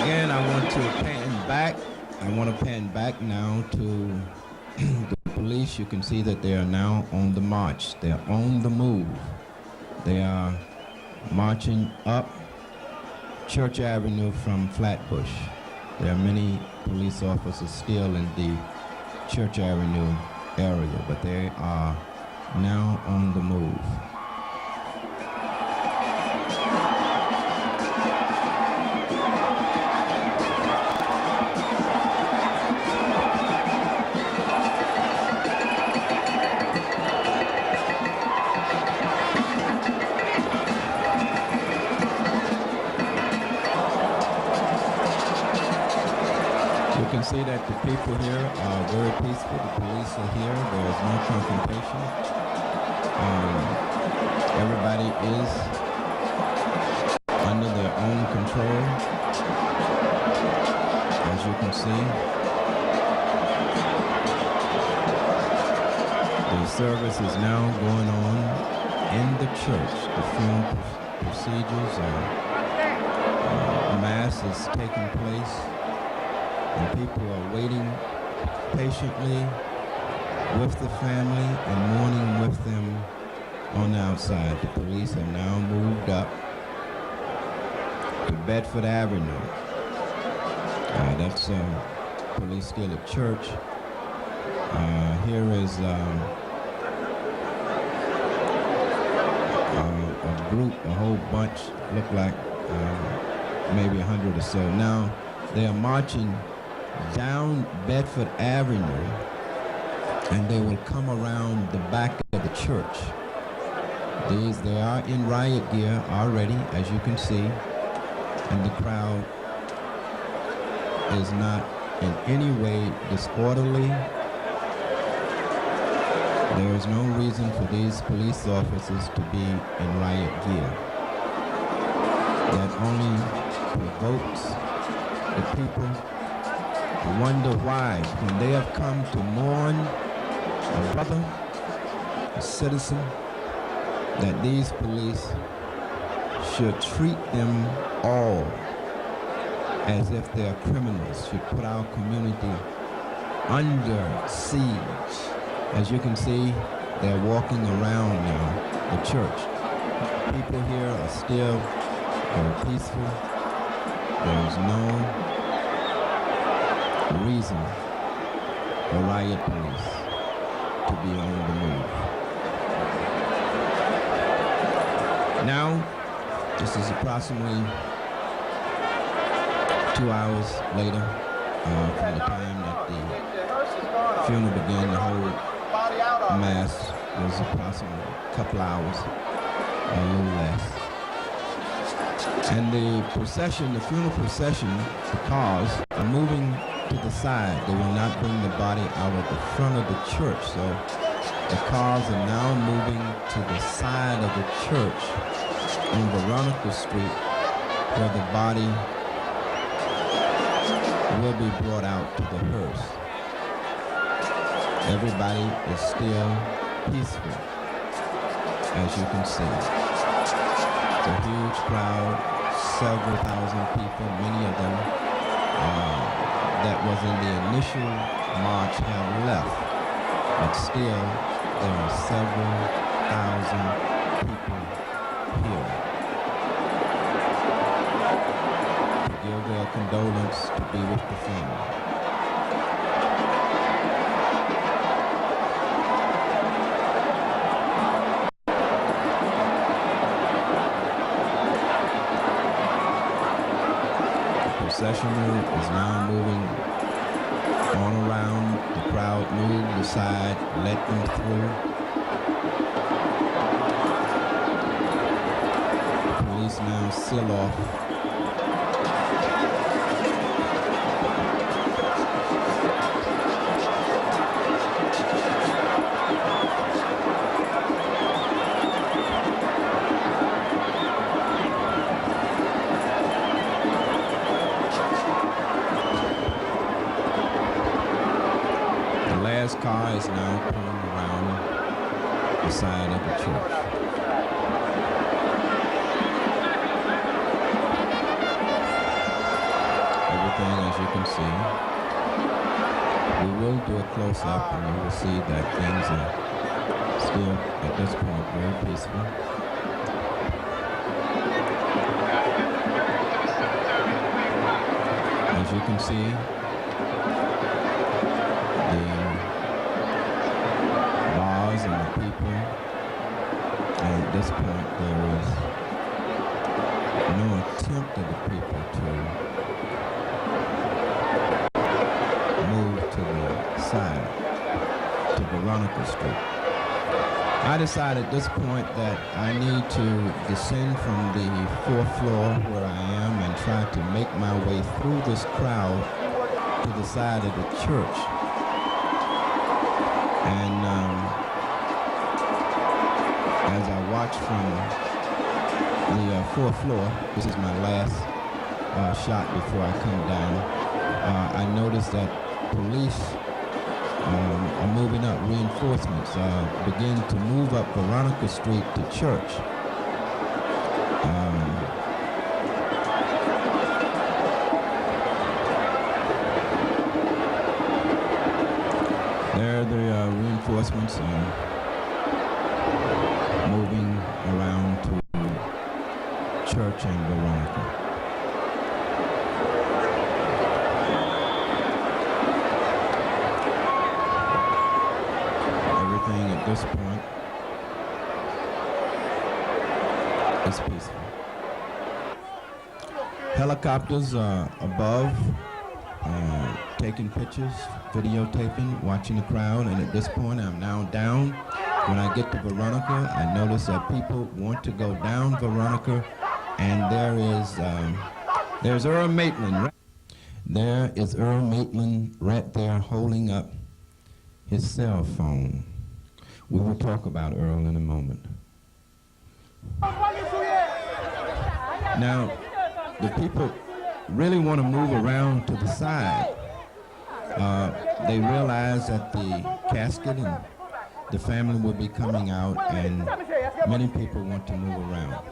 Again, I want to pan back now to the police. You can see that they are now on the march. They're on the move. They are marching up Church Avenue from Flatbush. There are many police officers still in the Church Avenue area, but they are now on the move. see that the people here are very peaceful. The police are here. There is no confrontation. Everybody is under their own control, as you can see. The service is now going on in the church. The funeral procedures mass is taking place, and people are waiting patiently with the family and mourning with them on the outside. The police have now moved up to Bedford Avenue. That's police still at church. Here is a group, a whole bunch, look like maybe 100 or so. Now they are marching down Bedford Avenue, and they will come around the back of the church. They are in riot gear already, as you can see, and the crowd is not in any way disorderly. There is no reason for these police officers to be in riot gear. That only provokes the people to wonder why, when they have come to mourn a brother, a citizen, that these police should treat them all as if they are criminals, should put our community under siege. As you can see, they're walking around now the church. People here are still very peaceful. There is no reason for riot police to be on the move. Now, this is approximately 2 hours later from the time that the funeral began. The whole mass was approximately a couple hours, a little less. And the procession, the funeral procession, the cars are moving to the side. They will not bring the body out of the front of the church. So the cars are now moving to the side of the church on Veronica Street, where the body will be brought out to the hearse. Everybody is still peaceful, as you can see. It's a huge crowd, several thousand people, many of them that was in the initial march have left, but still there are several thousand people here to give their condolence, to be with the family. The procession is now moving on around. The crowd moved aside, let them through. The police now seal off car is now pulling around the side of the church. Everything, as you can see, we will do a close-up and you will see that things are still, at this point, very peaceful. As you can see, and the people, and at this point there is no attempt of the people to move to the side, to Veronica Street. I decided at this point that I need to descend from the 4th floor where I am and try to make my way through this crowd to the side of the church. And as I watched from the fourth floor, this is my last shot before I come down, I noticed that police are moving up, reinforcements begin to move up Veronica Street to Church. There the reinforcements moving around to Church and Veronica. Everything at this point is peaceful. Helicopters above, taking pictures, videotaping, watching the crowd, and at this point I'm now down. When I get to Veronica, I notice that people want to go down Veronica, and there's Earl Maitland. There is Earl Maitland right there holding up his cell phone. We will talk about Earl in a moment. Now, the people really want to move around to the side. They realize that the casket and the family will be coming out, and many people want to move around.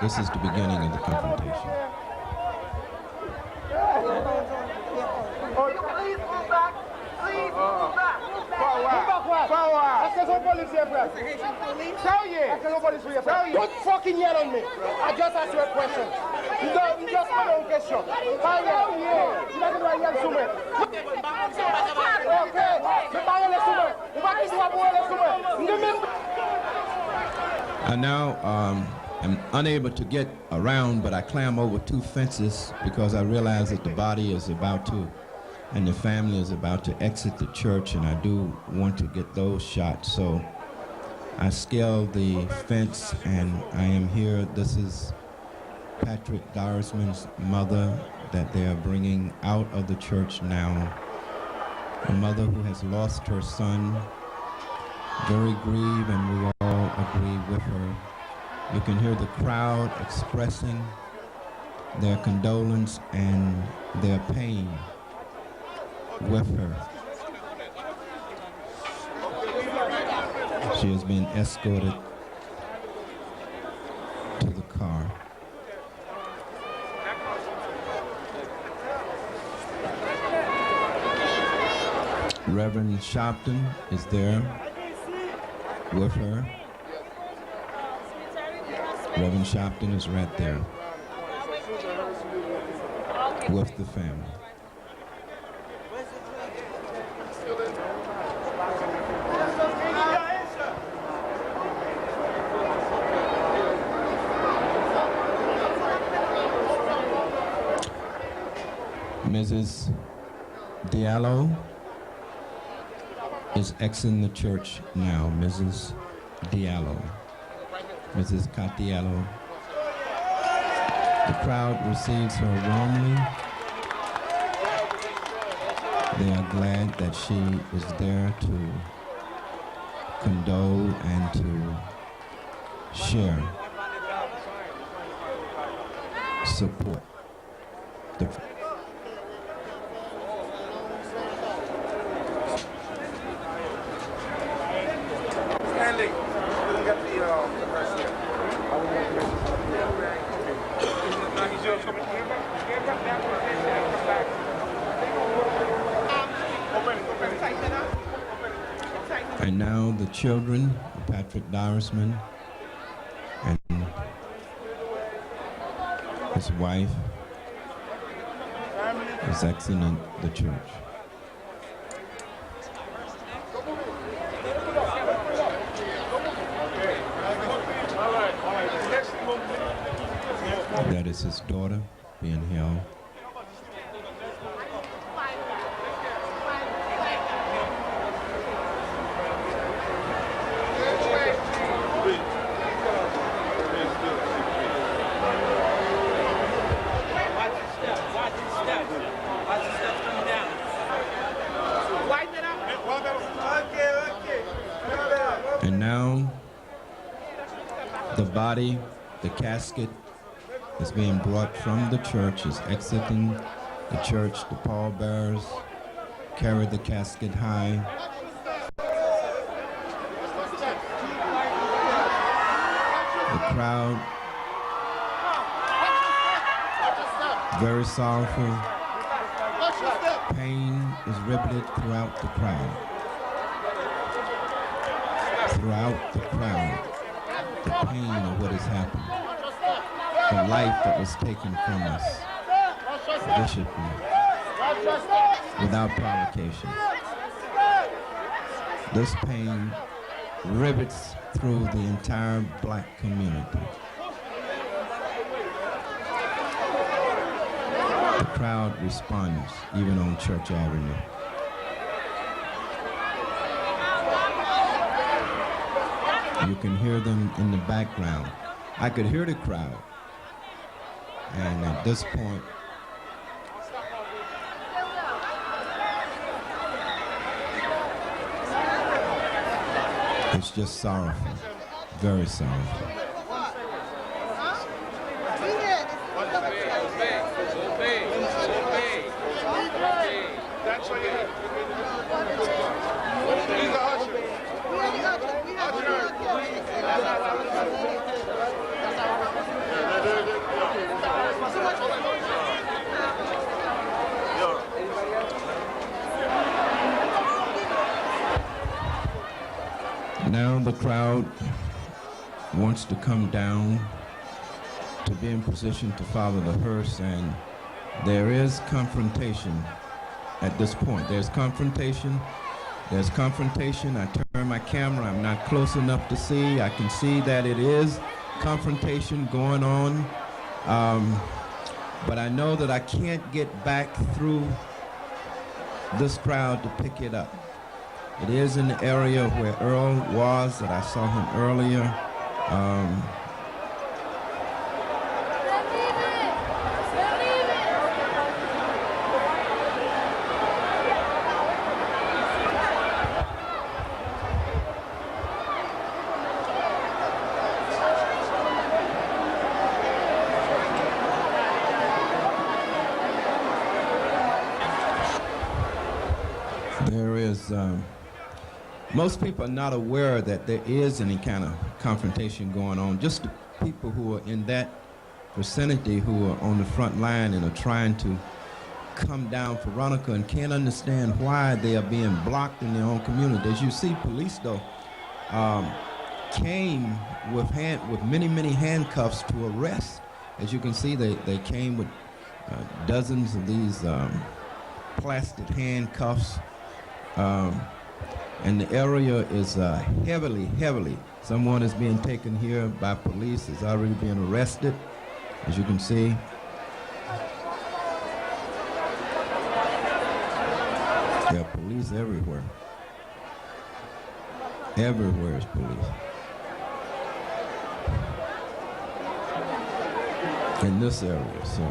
This is the beginning of the confrontation. Don't fucking yell on me. I just asked you a question. You just had a question. I now am unable to get around, but I climb over 2 fences because I realize that the body is about to, and the family is about to exit the church, and I do want to get those shots. So I scale the fence, and I am here. This is Patrick Dorismond's mother that they are bringing out of the church now. A mother who has lost her son, very grieved, and we all agree with her. You can hear the crowd expressing their condolence and their pain with her. She has been escorted to the car. Reverend Sharpton is there with her. Reverend Sharpton is right there with the family. Mrs. Diallo is exiting the church now. Mrs. Diallo. Mrs. Catiello. The crowd receives her warmly. They are glad that she is there to condole and to share support. And now the children, Patrick Dorismond and his wife, is exiting the church. That is his daughter being held. Watch the steps coming down. The body, the casket, is being brought from the church, is exiting the church. The pallbearers carry the casket high. The crowd, very sorrowful. Pain is riveted throughout the crowd. Throughout the crowd, the pain of what has happened, the life that was taken from us, viciously, without provocation. This pain rivets through the entire black community. The crowd responds, even on Church Avenue. You can hear them in the background. I could hear the crowd. And at this point, it's just sorrowful, very sorrowful. Now the crowd wants to come down to be in position to follow the hearse, and there is confrontation at this point. There's confrontation. There's confrontation. I turn my camera. I'm not close enough to see. I can see that it is confrontation going on. But I know that I can't get back through this crowd to pick it up. It is in the area where Earl was, that I saw him earlier. There is, most people are not aware that there is any kind of confrontation going on. Just the people who are in that vicinity, who are on the front line and are trying to come down Veronica and can't understand why they are being blocked in their own community. As you see, police though came with many handcuffs to arrest. As you can see, they came with dozens of these plastic handcuffs. And the area is heavily. Someone is being taken here by police, is already being arrested, as you can see. There are police everywhere. Everywhere is police. In this area, so.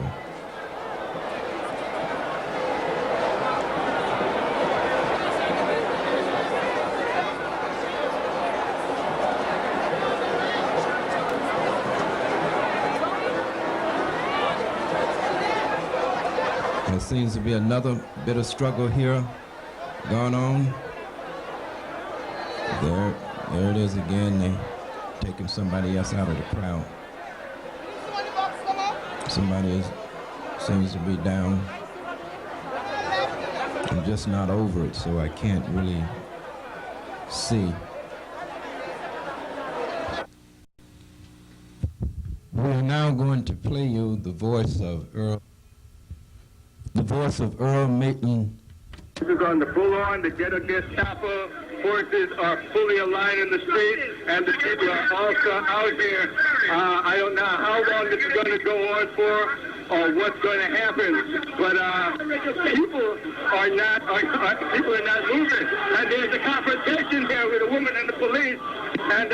There seems to be another bit of struggle here going on. There it is again. They taking somebody else out of the crowd. Somebody seems to be down. I'm just not over it, so I can't really see. We're now going to play you the voice of Earl. The voice of Earl Maitland. This is on the full-on. The Gestapo forces are fully aligned in the street, and the people are also out here. I don't know how long this is going to go on for, or what's going to happen, but people are not moving. And there's a confrontation here with a woman and the police, and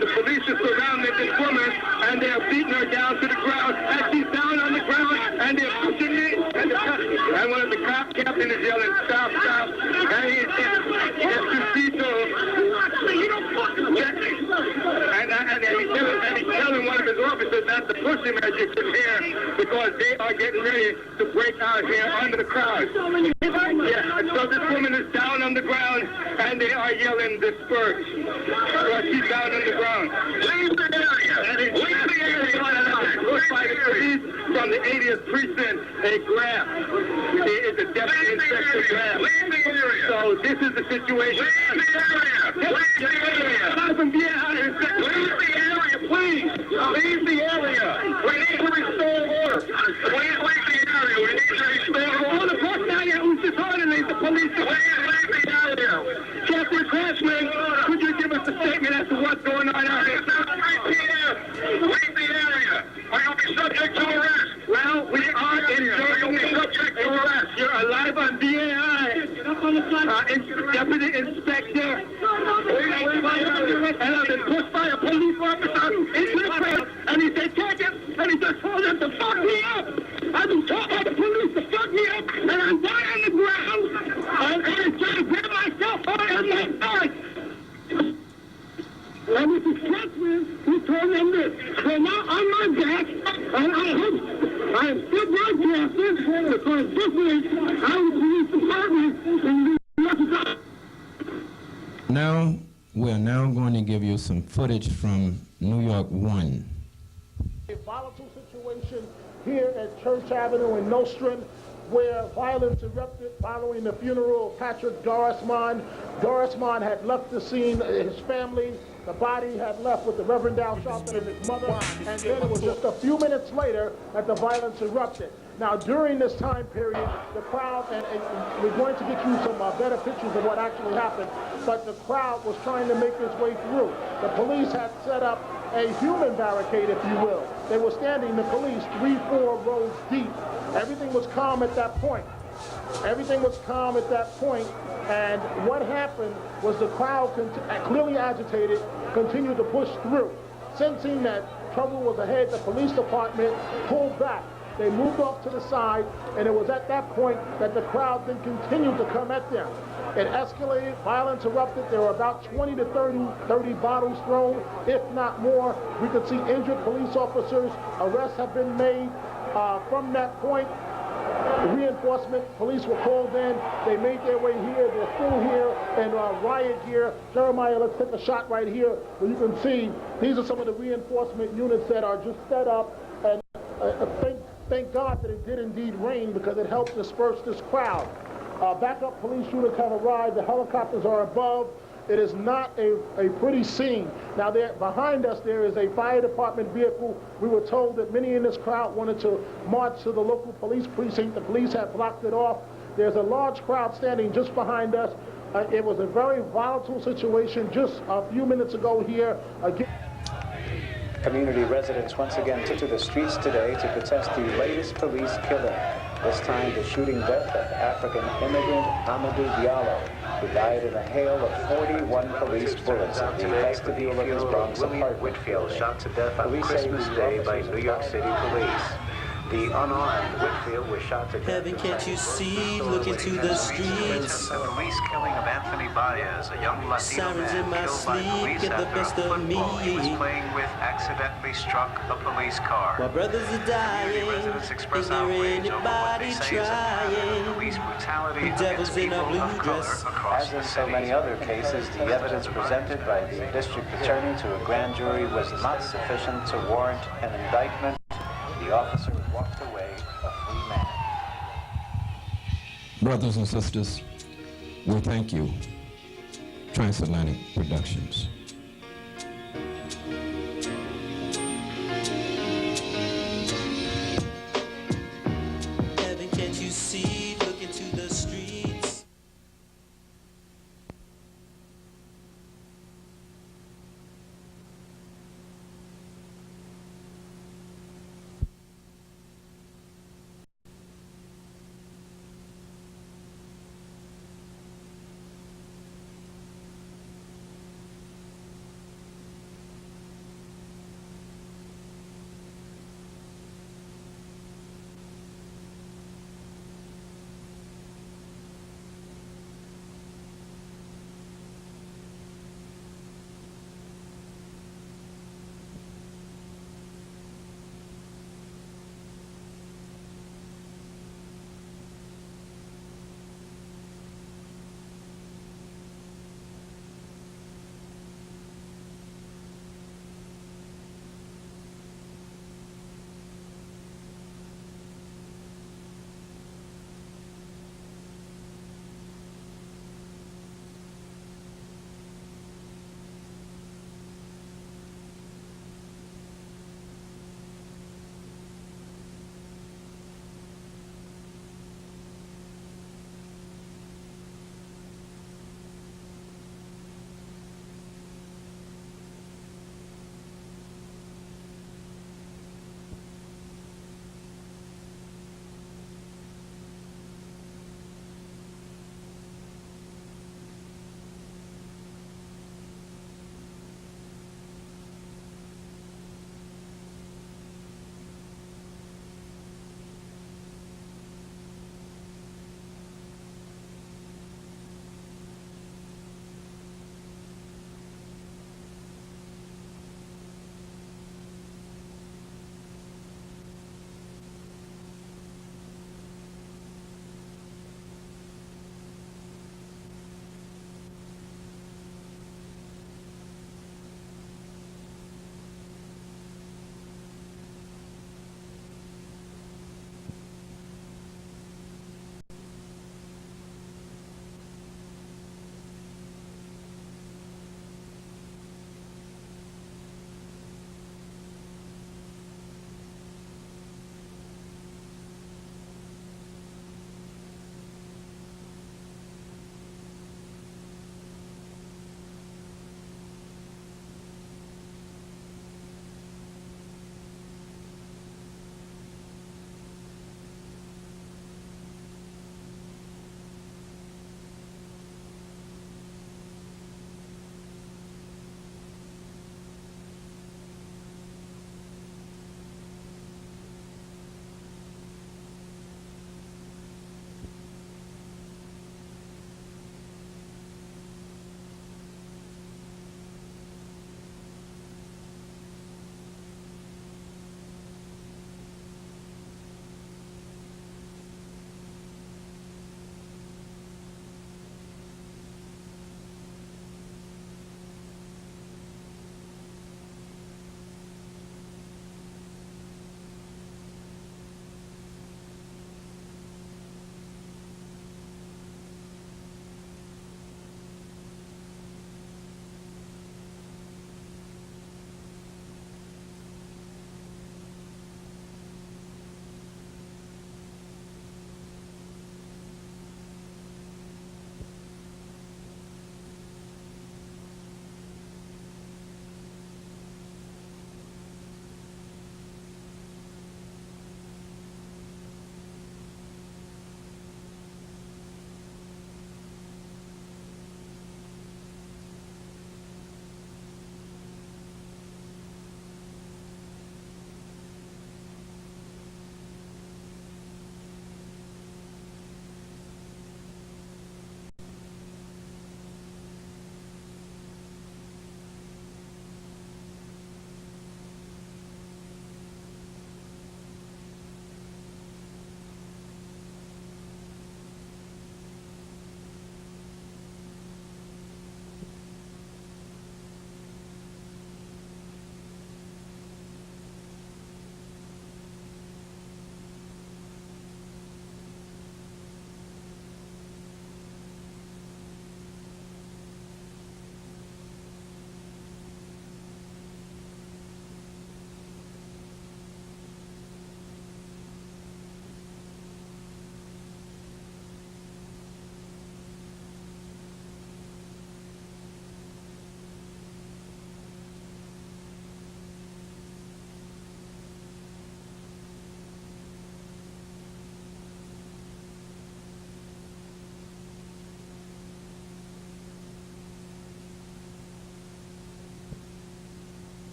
the police are surrounding this woman, and they're beating her down to the ground. And she's down on the ground, and they're pushing me, and one of the cop captain is yelling, "Stop, stop!" And he's Despacito. that's the pushing as you can hear, because they are getting ready to break out here under the crowd. Yeah, and so this woman is down on the ground, and they are yelling, disperse. So she's down on the ground. Leave the area! Leave the area! Pushed by the police from the 80th precinct, a grab. It's a deputy inspector grab. Leave the area! So this is the situation. Leave the area! Leave the area! Leave the area, please! Leave the area! We need to restore order. Please leave the area. We need to restore order. All the folks down here who's disorderly, the police, please leave the area. Patrick Dorismond, could you give us a statement as to what's going on out here? It's not 3 p.m. Leave the area. Or you'll be subject to arrest. Well, we are in you'll be subject to arrest. You're alive on DAI. Deputy Inspector. And I've been pushed by a police officer into the crowd. And he said, take it. And he just told them to fuck me up. I've been told by the police to fuck me up. And I'm down on the ground. And I'm trying to grab myself out of my back. And this is Dorismond who told them this. They're now on my back, and I am still broadcasting because this is our police department in New York. Now, we're now going to give you some footage from New York 1. A volatile situation here at Church Avenue in Nostrand, where violence erupted following the funeral of Patrick Dorismond. Dorismond had left the scene, his family, the body had left with the Reverend Al Sharpton and his mother, and then it was just a few minutes later that the violence erupted. Now, during this time period, the crowd, and we're going to get you some better pictures of what actually happened, but the crowd was trying to make its way through. The police had set up a human barricade, if you will. They were standing, the police, 3-4 rows deep. Everything was calm at that point. Everything was calm at that point, and what happened was the crowd, clearly agitated, continued to push through. Sensing that trouble was ahead, the police department pulled back. They moved off to the side, and it was at that point that the crowd then continued to come at them. It escalated, violence erupted. There were about 20 to 30 bottles thrown, if not more. We could see injured police officers. Arrests have been made. From that point, reinforcement, police were called in. They made their way here. They're still here in riot gear. Jeremiah, let's take a shot right here where you can see these are some of the reinforcement units that are just set up. And thank God that it did indeed rain, because it helped disperse this crowd. Backup police units have arrived. The helicopters are above. It is not a pretty scene. Now, there behind us, there is a fire department vehicle. We were told that many in this crowd wanted to march to the local police precinct. The police have blocked it off. There's a large crowd standing just behind us. It was a very volatile situation just a few minutes ago here. Community residents once again took to the streets today to protest the latest police killing. This time, the shooting death of African immigrant Amadou Diallo, who died in a hail of 41 police bullets in the vestibule of his Bronx apartment. Whitfield shot to death on Christmas Day by New York City police. The unarmed Whitfield was shot to death. Heaven, can't you see? Look into the streets. The police killing of Anthony Baez, a young Latino Sirens man in my killed by sleep, police get the after best a of me. football he was playing with accidentally struck a police car. My brothers are dying. Residents express Is there outrage over what they anybody say is a pattern of trying? police brutality The devil's against in a people blue of color dress. across As the in so city. many other cases, the evidence presented by the district attorney to a grand jury was not sufficient to warrant an indictment. The officer walked away a free man. Brothers and sisters, we thank you. Transatlantic Productions.